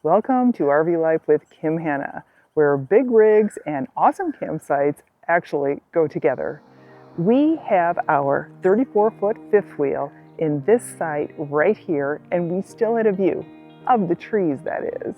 Welcome to RV Life with Kim Hanna, where big rigs and awesome campsites actually go together. We have our 34-foot fifth wheel in this site right here, and we still had a view of the trees, that is.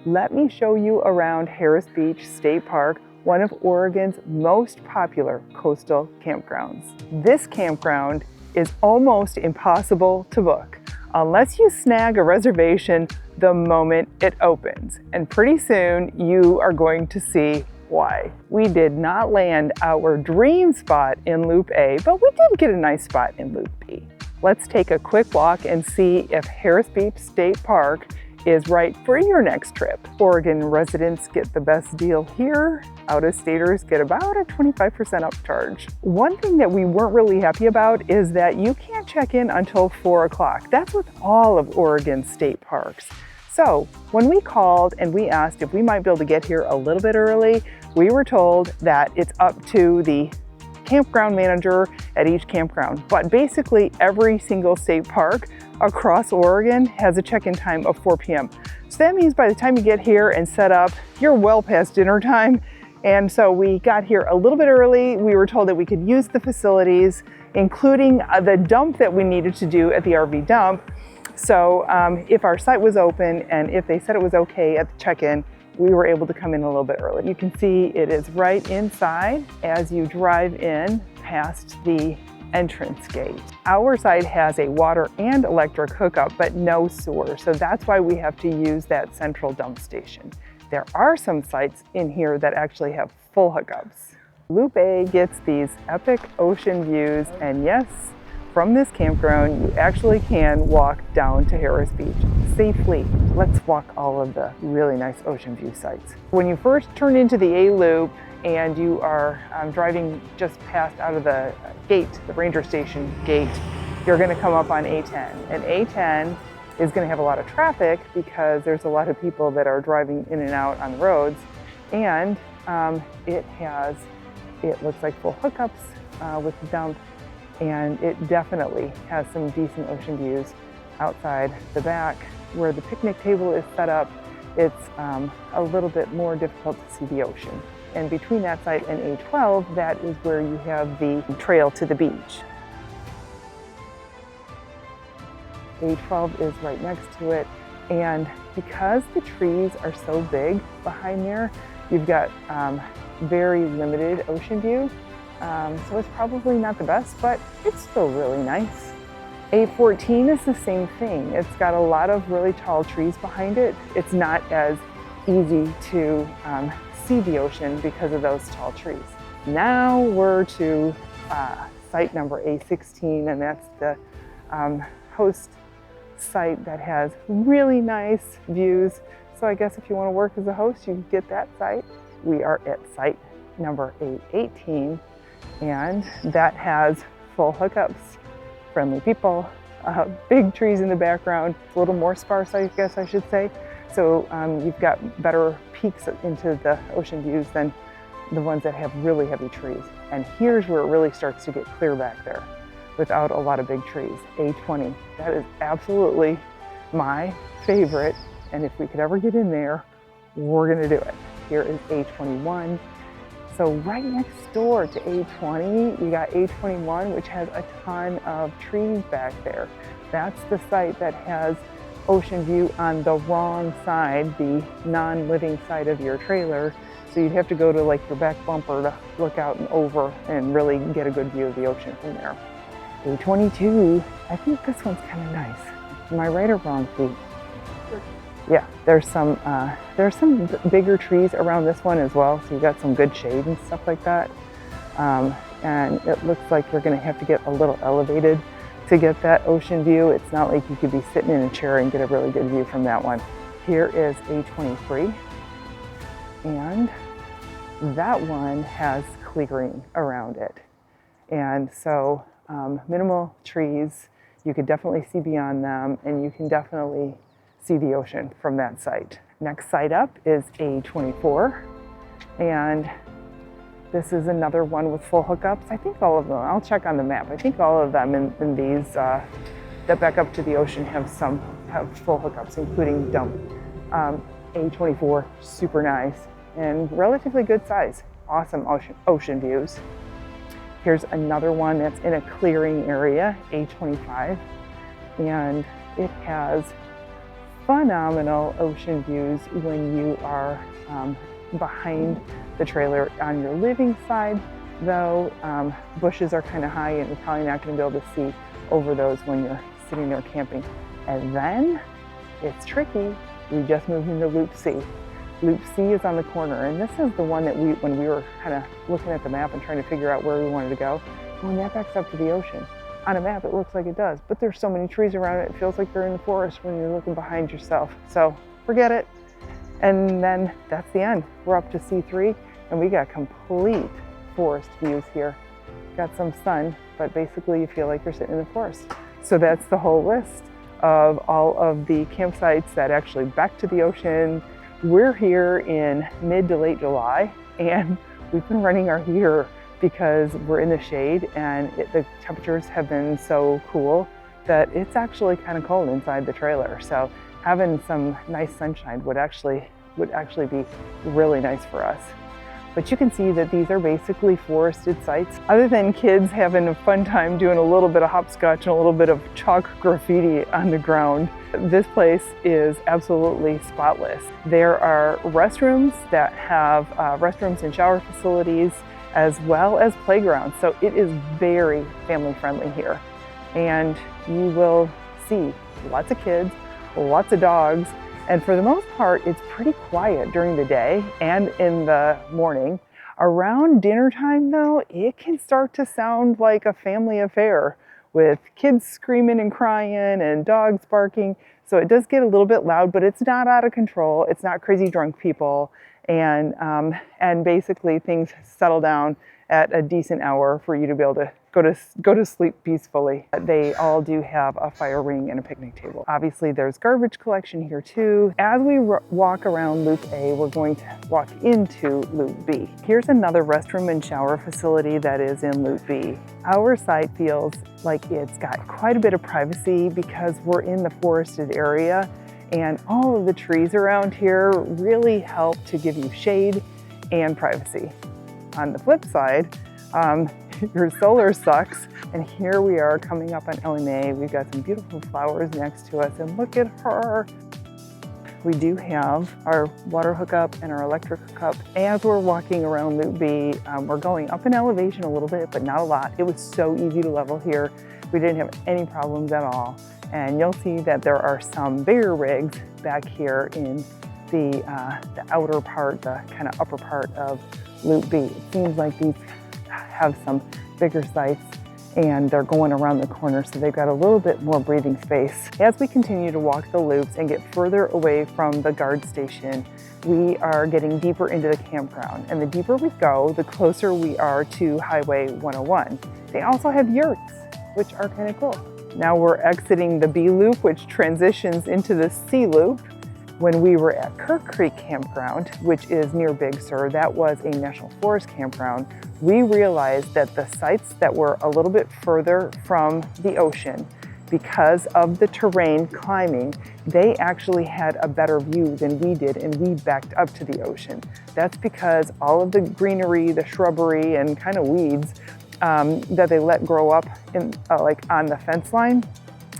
Let me show you around Harris Beach State Park, one of Oregon's most popular coastal campgrounds. This campground is almost impossible to book unless you snag a reservation the moment it opens. And pretty soon you are going to see why. We did not land our dream spot in Loop A, but we did get a nice spot in Loop B. Let's take a quick walk and see if Harris Beach State Park is right for your next trip. Oregon residents get the best deal here. Out-of-staters get about a 25% upcharge. One thing that we weren't really happy about is that you can't check in until 4 o'clock. That's with all of Oregon's state parks. So when we called and we asked if we might be able to get here a little bit early, we were told that it's up to the campground manager at each campground. But basically every single state park across Oregon has a check-in time of 4 p.m. So that means by the time you get here and set up, you're well past dinner time. And so we got here a little bit early. We were told that we could use the facilities, including the dump that we needed to do at the RV dump. So if our site was open and if they said it was okay at the check-in, we were able to come in a little bit early. You can see it is right inside as you drive in past the entrance gate. Our site has a water and electric hookup, but no sewer. So that's why we have to use that central dump station. There are some sites in here that actually have full hookups. Loop A gets these epic ocean views, and yes, from this campground, you actually can walk down to Harris Beach safely. Let's walk all of the really nice ocean view sites. When you first turn into the A loop and you are driving just past out of the gate, the ranger station gate, you're gonna come up on A10. And A10 is gonna have a lot of traffic because there's a lot of people that are driving in and out on the roads. And it looks like full hookups with the dump. And it definitely has some decent ocean views outside the back. Where the picnic table is set up, it's a little bit more difficult to see the ocean. And between that site and A12, that is where you have the trail to the beach. A12 is right next to it. And because the trees are so big behind there, you've got very limited ocean view. So it's probably not the best, but it's still really nice. A14 is the same thing. It's got a lot of really tall trees behind it. It's not as easy to see the ocean because of those tall trees. Now we're to site number A16, and that's the host site that has really nice views. So I guess if you want to work as a host, you can get that site. We are at site number A18. And that has full hookups, friendly people, big trees in the background, a little more sparse, I guess I should say. So you've got better peaks into the ocean views than the ones that have really heavy trees. And here's where it really starts to get clear back there without a lot of big trees. A20, that is absolutely my favorite. And if we could ever get in there, we're gonna do it. Here is A21. So right next door to A20, you got A21, which has a ton of trees back there. That's the site that has ocean view on the wrong side, the non-living side of your trailer. So you'd have to go to like your back bumper to look out and over and really get a good view of the ocean from there. A22, I think this one's kind of nice. Am I right or wrong, Pete? Yeah, there's some bigger trees around this one as well, so you got some good shade and stuff like that. And it looks like you're going to have to get a little elevated to get that ocean view. It's not like you could be sitting in a chair and get a really good view from that one. Here is A23, and that one has clearing around it. And so minimal trees, you could definitely see beyond them, and you can definitely see the ocean from that site. Next site up is A24, and this is another one with full hookups. I think all of them, I'll check on the map. I think all of them in these that back up to the ocean have full hookups, including dump. A24, super nice and relatively good size. Awesome ocean views. Here's another one that's in a clearing area, A25, and it has phenomenal ocean views when you are behind the trailer. On your living side, though, bushes are kind of high and you're probably not going to be able to see over those when you're sitting there camping. And then it's tricky. We just moved into Loop C. Loop C is on the corner, and this is the one that when we were kind of looking at the map and trying to figure out where we wanted to go, when that backs up to the ocean. On a map, it looks like it does, but there's so many trees around it, it feels like you're in the forest when you're looking behind yourself. So forget it. And then that's the end. We're up to C3, and we got complete forest views here. Got some sun, but basically you feel like you're sitting in the forest. So that's the whole list of all of the campsites that actually back to the ocean. We're here in mid to late July, and we've been running our heater because we're in the shade, and the temperatures have been so cool that it's actually kind of cold inside the trailer. So having some nice sunshine would actually be really nice for us. But you can see that these are basically forested sites. Other than kids having a fun time doing a little bit of hopscotch and a little bit of chalk graffiti on the ground, this place is absolutely spotless. There are restrooms that have restrooms and shower facilities, as well as playgrounds. So it is very family friendly here. And you will see lots of kids, lots of dogs, and for the most part, it's pretty quiet during the day and in the morning. Around dinner time though, it can start to sound like a family affair with kids screaming and crying and dogs barking. So it does get a little bit loud, but it's not out of control. It's not crazy drunk people. And basically things settle down at a decent hour for you to be able to go to sleep peacefully. They all do have a fire ring and a picnic table. Obviously there's garbage collection here too. As we walk around Loop A, we're going to walk into Loop B. Here's another restroom and shower facility that is in Loop B. Our site feels like it's got quite a bit of privacy because we're in the forested area, and all of the trees around here really help to give you shade and privacy. On the flip side, your solar sucks. And here we are coming up on Ellie Mae. We've got some beautiful flowers next to us, and look at her. We do have our water hookup and our electric hookup. As we're walking around Loop B, we're going up in elevation a little bit, but not a lot. It was so easy to level here. We didn't have any problems at all. And you'll see that there are some bigger rigs back here in the outer part, the kind of upper part of Loop B. It seems like these have some bigger sites, and they're going around the corner, so they've got a little bit more breathing space. As we continue to walk the loops and get further away from the guard station, we are getting deeper into the campground. And the deeper we go, the closer we are to Highway 101. They also have yurts, which are kind of cool. Now we're exiting the B loop, which transitions into the C loop. When we were at Kirk Creek Campground, which is near Big Sur, that was a National Forest campground, we realized that the sites that were a little bit further from the ocean, because of the terrain climbing, they actually had a better view than we did, and we backed up to the ocean. That's because all of the greenery, the shrubbery, and kind of weeds that they let grow up in, like on the fence line,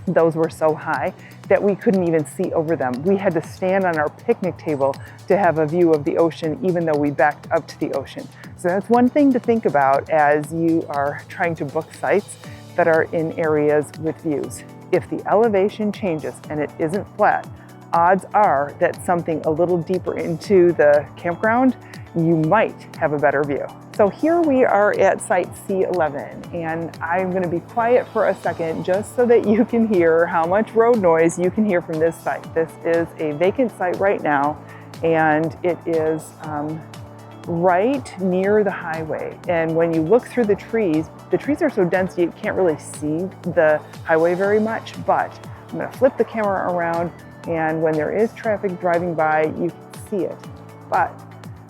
those were so high that we couldn't even see over them. We had to stand on our picnic table to have a view of the ocean, even though we backed up to the ocean. So that's one thing to think about as you are trying to book sites that are in areas with views. If the elevation changes and it isn't flat, odds are that something a little deeper into the campground, you might have a better view. So here we are at site C11, and I'm going to be quiet for a second just so that you can hear how much road noise you can hear from this site. This is a vacant site right now, and it is right near the highway. And when you look through the trees are so dense you can't really see the highway very much, but I'm going to flip the camera around, and when there is traffic driving by, you can see it. But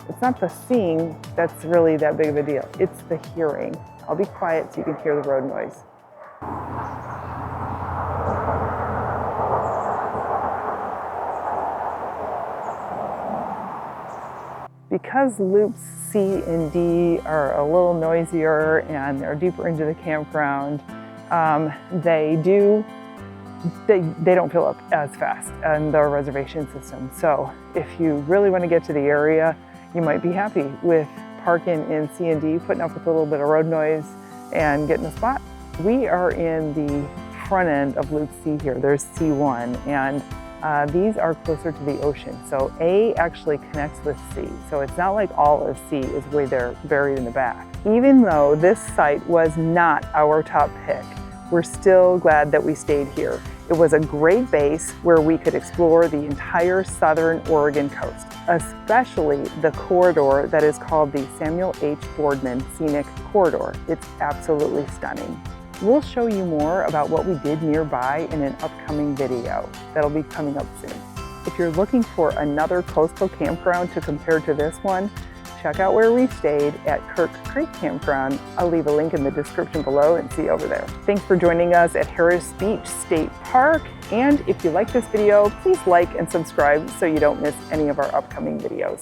it's not the seeing that's really that big of a deal. It's the hearing. I'll be quiet so you can hear the road noise. Because loops C and D are a little noisier and they're deeper into the campground, they don't fill up as fast on the reservation system. So if you really want to get to the area, you might be happy with parking in C and D, putting up with a little bit of road noise and getting a spot. We are in the front end of Loop C here. There's C1, and these are closer to the ocean. So A actually connects with C. So it's not like all of C is way there buried in the back. Even though this site was not our top pick, we're still glad that we stayed here. It was a great base where we could explore the entire southern Oregon coast, especially the corridor that is called the Samuel H. Boardman Scenic Corridor. It's absolutely stunning. We'll show you more about what we did nearby in an upcoming video that'll be coming up soon. If you're looking for another coastal campground to compare to this one, check out where we stayed at Kirk Creek Campground. I'll leave a link in the description below and see you over there. Thanks for joining us at Harris Beach State Park. And if you like this video, please like and subscribe so you don't miss any of our upcoming videos.